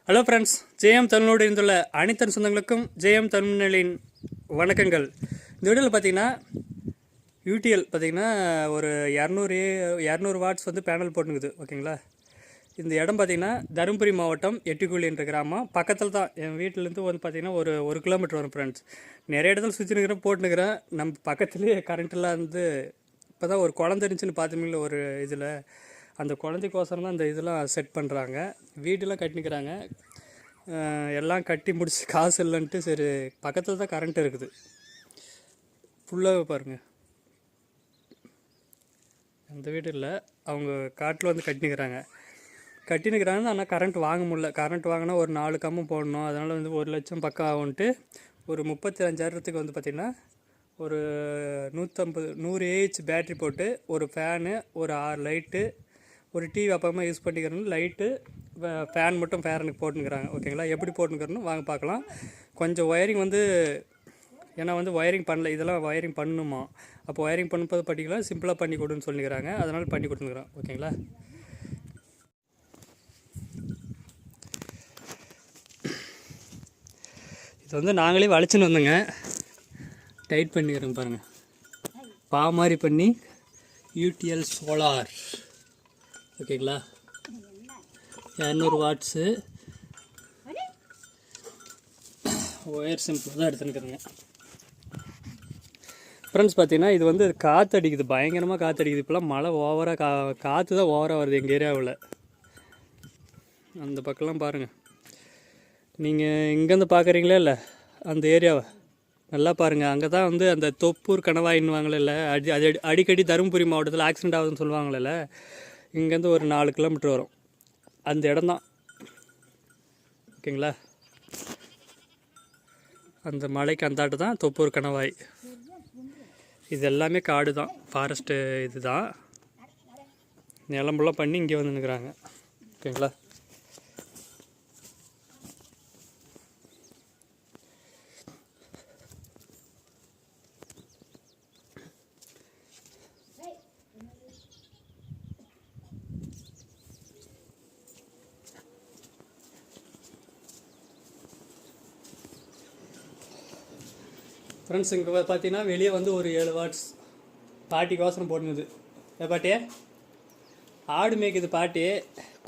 Hello friends, JM தமிழோடு இருந்துள்ள அனைத்து சொந்தங்களுக்கும் ஜேஎம் தமிழின் வணக்கங்கள். இந்த வீடியோவில் பார்த்தீங்கன்னா யூடிஎல் பார்த்தீங்கன்னா ஒரு 200 வாட்ஸ் வந்து பேனல் போட்டுங்குது. ஓகேங்களா, இந்த இடம் பார்த்திங்கன்னா தருமபுரி மாவட்டம் எட்டிக்குழி என்ற கிராமம் பக்கத்தில் தான். என் வீட்டிலேருந்து வந்து பார்த்திங்கன்னா ஒரு கிலோமீட்டர் வரும். ஃப்ரெண்ட்ஸ், நிறைய இடத்துல சுற்றினுக்கிறேன், போட்டுனுக்கிறேன். நம்ம பக்கத்துலேயே கரண்ட்டெல்லாம் வந்து இப்போ தான் ஒரு குழந்தை இருந்துச்சுன்னு பார்த்துமில்ல ஒரு இதில், அந்த குழந்தைக்கோசரம் தான் இந்த இதெல்லாம் செட் பண்ணுறாங்க. வீடெல்லாம் கட்டினுக்கிறாங்க. எல்லாம் கட்டி முடிச்சு காசு இல்லைன்ட்டு சரி பக்கத்தில் தான் கரண்ட் இருக்குது. ஃபுல்லாக பாருங்கள், அந்த வீடு இல்லை, அவங்க காட்டில் வந்து கட்டினுக்கிறாங்க. ஆனால் கரண்ட் வாங்க முடியல. கரண்ட் வாங்கினா ஒரு 4 கம்பம் போடணும். அதனால் வந்து 1 லட்சம் பக்கம் ஆகும்ன்ட்டு ஒரு 35,000க்கு வந்து பார்த்திங்கன்னா ஒரு 100 ஏஹெச் பேட்ரி போட்டு ஒரு ஃபேனு, ஒரு 6 லைட்டு, ஒரு டிவி அப்பப்போ யூஸ் பண்ணிக்கிறோன்னு லைட்டு, ஃபேன் மட்டும் ஃபேனுக்கு போட்டுனுக்கிறாங்க. ஓகேங்களா, எப்படி போட்டுனுக்கிறோன்னு வாங்க பார்க்கலாம். கொஞ்சம் ஒயரிங் வந்து ஏன்னா வந்து ஒயரிங் பண்ணல, இதெல்லாம் ஒயரிங் பண்ணணுமா. அப்போ ஒயரிங் பண்ணும்போது பண்ணிக்கலாம், சிம்பிளாக பண்ணி கொடுன்னு சொல்லிக்கிறாங்க. அதனால் பண்ணி கொடுத்துக்கிறோம். ஓகேங்களா, இது வந்து நாங்களே வளைச்சின்னு வந்தோங்க. டைட் பண்ணிக்கிறோங்க பாருங்கள், பா மாதிரி பண்ணி யூடிஎல் சோலார். ஓகேங்களா, 200 வாட்ஸு ஒயர் சிம்பிள் தான் எடுத்துனுக்கிறேங்க. ஃப்ரெண்ட்ஸ், பார்த்தீங்கன்னா இது வந்து காற்று அடிக்குது, பயங்கரமாக காற்று அடிக்குது. இப்போலாம் மழை ஓவராக காற்று தான் ஓவராக வருது எங்கள் ஏரியாவில். அந்த பக்கம்லாம் பாருங்கள், நீங்கள் இங்கேருந்து பார்க்குறீங்களே இல்லை, அந்த ஏரியாவை நல்லா பாருங்கள். அங்கே தான் வந்து அந்த தொப்பூர் கணவாயின்னுவாங்களே, அடிக்கடி தருமபுரி மாவட்டத்தில் ஆக்சிடென்ட் ஆகுதுன்னு சொல்லுவாங்களே, இங்கேருந்து ஒரு 4 கிலோமீட்டர் வரும் அந்த இடம்தான். ஓகேங்களா, அந்த மலைக்கு அந்தாட்டு தான் தொப்பூர் கணவாய். இது எல்லாமே காடு தான், ஃபாரஸ்ட்டு இது தான். நிலம்பெல்லாம் பண்ணி இங்கே வந்து நிற்கிறாங்க. ஓகேங்களா, ஃப்ரெண்ட்ஸ், இங்கே பார்த்தீங்கன்னா வெளியே வந்து ஒரு 7 வாட்ஸ் பாட்டிக்கோசரம் போட்டுனுது. பாட்டியே ஆடு மேய்க்குது பாட்டி,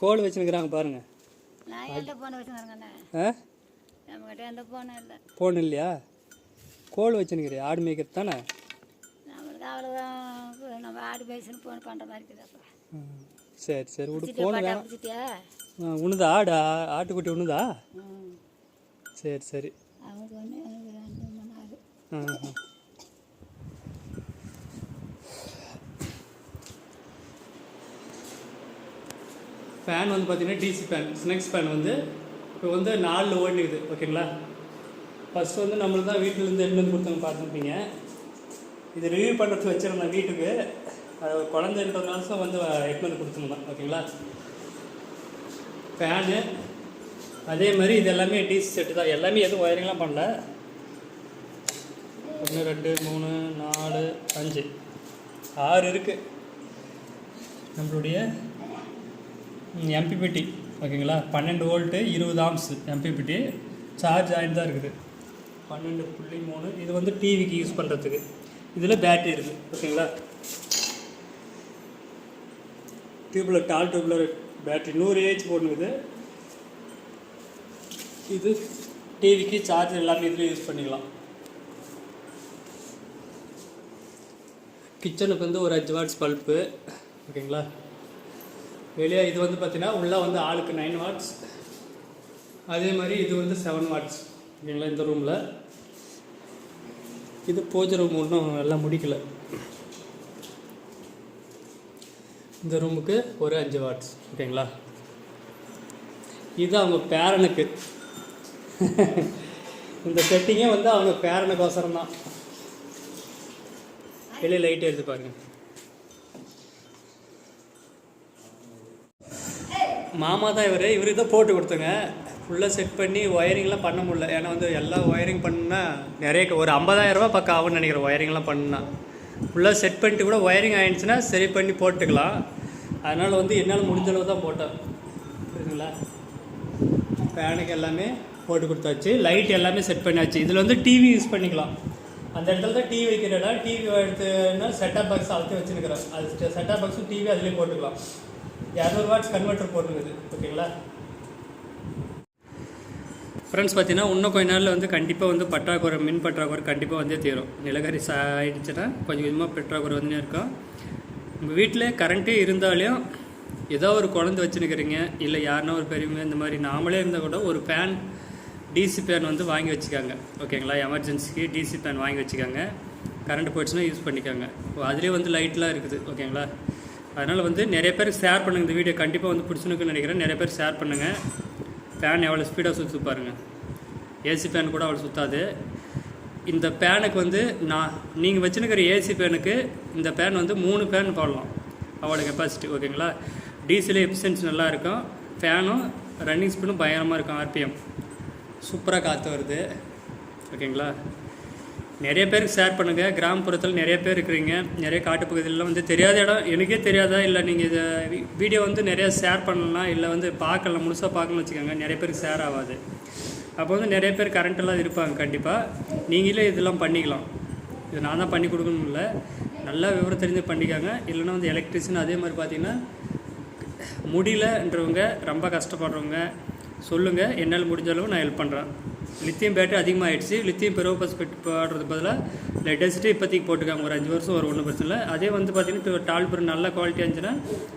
கோல் வச்சுருக்கிறாங்க பாருங்கள். ஃபோன் இல்லையா, கோல் வச்சுருக்கிறேன், ஆடு மேய்க்கிறது தானே. சரி சரி விடு, ஃபோன் வேணாம். உண்ணுதா ஆடு, ஆட்டுக்குட்டி உண்ணுதா? சரி சரி. ஃபேன் வந்து பார்த்தீங்கன்னா டிசி ஃபேன், ஸ்னெக்ஸ் ஃபேன் வந்து இப்போ வந்து 4 ஓடினுக்குது. ஓகேங்களா, ஃபஸ்ட்டு வந்து நம்மளுக்கு தான் வீட்டிலேருந்து எடுத்து வந்து கொடுத்தாங்க, பார்த்துருப்பீங்க. இது ரிவ்யூ பண்ணுறது வச்சுருந்தேன் வீட்டுக்கு. அது ஒரு குழந்தைன்றதுனால வந்து எடுத்து வந்து கொடுத்துருந்தேன். ஓகேங்களா, ஃபேனு அதே மாதிரி இது எல்லாமே டிசி செட்டு தான். எல்லாமே எதுவும் ஒயரிங்லாம் பண்ணல. 1 2 3 4 5 6 இருக்குது நம்மளுடைய எம்பிபிடி. ஓகேங்களா, 12 வோல்ட்டு 20 ஆம்ஸ் எம்பிபிடி சார்ஜ் ஆகிட்டு தான் இருக்குது. 12.3. இது வந்து டிவிக்கு யூஸ் பண்ணுறதுக்கு. இதில் பேட்டரி இருக்குது. ஓகேங்களா, டியூப்லர், டால் டியூப்லர் பேட்டரி 100 ஏஹெச் போட்டுக்குது. இது டிவிக்கு சார்ஜ் எல்லாமே இதில் யூஸ் பண்ணிக்கலாம். கிச்சனுக்கு வந்து ஒரு 5 வாட்ஸ் பல்ப்பு. ஓகேங்களா, வெளியே இது வந்து பார்த்தீங்கன்னா உள்ளே வந்து ஆளுக்கு 9 வாட்ஸ். அதே மாதிரி இது வந்து 7 வாட்ஸ். ஓகேங்களா, இந்த ரூமில் இது பூஜை ரூம் ஒன்றும் எல்லாம் முடிக்கலை. இந்த ரூமுக்கு ஒரு 5 வாட்ஸ். ஓகேங்களா, இது அவங்க பேரனுக்கு. இந்த செட்டிங்கே வந்து அவங்க பேரனுக்கோசரம் தான். வெளியே லைட் எடுத்து பாருங்க. மாமா தான் இவருக்கு தான் போட்டு கொடுத்தங்க. ஃபுல்லாக செட் பண்ணி ஒயரிங்லாம் பண்ண முடியல. ஏன்னா வந்து எல்லாம் ஒயரிங் பண்ணால் நிறைய ஒரு 50,000 ரூபா பக்கம் ஆகும்னு நினைக்கிறேன். ஒயரிங்லாம் பண்ணால் ஃபுல்லாக செட் பண்ணிட்டு கூட ஒயரிங் ஆகிடுச்சுன்னா சரி பண்ணி போட்டுக்கலாம். அதனால் வந்து என்னால் முடிஞ்சளவு தான் போட்டேன். புரியுதுங்களா? ஃபேனுக்கு எல்லாமே போட்டு கொடுத்தாச்சு. லைட் எல்லாமே செட் பண்ணியாச்சு. இதில் வந்து டிவி யூஸ் பண்ணிக்கலாம். அந்த இடத்துல தான் டிவி வைக்கிற இடம். டிவி எடுத்துன்னா செட்டாப் பாக்ஸ் அழுத்தி வச்சுருக்கிறோம். அது செட்டாப் பாக்ஸும் டிவி அதிலே போட்டுக்கலாம். 200 வாட்ஸ் கன்வெர்ட்டர் போட்டுருக்குது. ஓகேங்களா ஃப்ரெண்ட்ஸ்? பார்த்தீங்கன்னா இன்னும் கொஞ்ச நாளில் வந்து கண்டிப்பாக வந்து பற்றாக்குறை, மின் பற்றாக்குறை கண்டிப்பாக வந்தே தீரும். நிலக்கரி ஆகிடுச்சுன்னா கொஞ்சம் கொஞ்சமாக பற்றாக்குறை வந்துனே இருக்கும். உங்கள் வீட்டில் கரண்ட்டே இருந்தாலும் ஏதோ ஒரு குழந்தை வச்சுருக்கிறீங்க, இல்லை யாருன்னா ஒரு பெரியவங்க இந்த மாதிரி நாமளே இருந்தால் கூட ஒரு ஃபேன், டிசி ஃபேன் வந்து வாங்கி வச்சுக்காங்க. ஓகேங்களா? எமர்ஜென்சிக்கு டிசி ஃபேன் வாங்கி வச்சுக்காங்க. கரண்ட் போயிடுச்சுன்னா யூஸ் பண்ணிக்காங்க. அதுலேயே வந்து லைட்லாம் இருக்குது. ஓகேங்களா? அதனால் வந்து நிறைய பேருக்கு ஷேர் பண்ணுங்கள். இந்த வீடியோ கண்டிப்பாக வந்து பிடிச்சுன்னு நினைக்கிறேன். நிறைய பேர் ஷேர் பண்ணுங்கள். ஃபேன் எவ்வளோ ஸ்பீடாக சுற்றி பாருங்கள். ஏசி ஃபேன் கூட அவ்வளோ சுற்றாது. இந்த ஃபேனுக்கு வந்து நீங்கள் வச்சுருக்கிற ஏசி ஃபேனுக்கு இந்த ஃபேன் வந்து 3 ஃபேன் போடலாம். அவ்வளோ கெப்பாசிட்டி. ஓகேங்களா? டீசல் எஃபிஷியன்சி நல்லா இருக்கும். ஃபேனும் ரன்னிங் ஸ்பீடும் பயங்கரமாக இருக்கும். ஆர்பிஎம் சூப்பராக காற்று வருது. ஓகேங்களா? நிறைய பேருக்கு ஷேர் பண்ணுங்கள். கிராமப்புறத்தில் நிறைய பேர் இருக்கிறீங்க. நிறைய காட்டுப்பகுதியிலலாம் வந்து தெரியாத இடம், எனக்கே தெரியாதா, இல்லை நீங்கள் இதை வீடியோ வந்து நிறையா ஷேர் பண்ணலாம், இல்லை வந்து பார்க்கலாம், முழுசாக பார்க்கணும்னு வச்சுக்கோங்க. நிறைய பேருக்கு ஷேர் ஆகாது. அப்போ வந்து நிறைய பேர் கரண்ட்டெல்லாம் இருப்பாங்க. கண்டிப்பாக நீங்களே இதெல்லாம் பண்ணிக்கலாம். இது நான் தான் பண்ணி கொடுக்கணும் இல்லை, நல்லா விவரம் தெரிஞ்சு பண்ணிக்காங்க. இல்லைன்னா வந்து எலக்ட்ரிஷியன் அதே மாதிரி பார்த்தீங்கன்னா முடியலன்றவங்க, ரொம்ப கஷ்டப்படுறவங்க சொல்லுங்கள். என்னால் முடிஞ்ச அளவு நான் ஹெல்ப் பண்ணுறேன். லித்தியம் பேட்டரி அதிகமாகிடுச்சு. லித்தியம் பெரோபாஸ்பேட் போடுறது பதிலாக லெட்டஸ்ட்டு இப்போதைக்கு போட்டுக்காங்க. ஒரு 5 வருஷம் வரும், ஒன்றும் பிரச்சனை இல்லை. அதே வந்து பார்த்திங்கன்னா டால்பர் நல்ல குவாலிட்டி இருந்துச்சுன்னா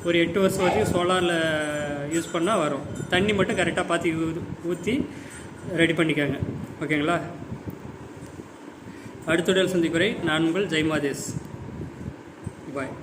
ஒரு 8 வருஷம் வரைக்கும் சோலாரில் யூஸ் பண்ணால் வரும். தண்ணி மட்டும் கரெக்டாக பார்த்து ஊற்றி ரெடி பண்ணிக்காங்க. ஓகேங்களா? அடுத்த சந்திக்குறை நான் உங்கள் ஜெய்மாதேஷ். பாய்.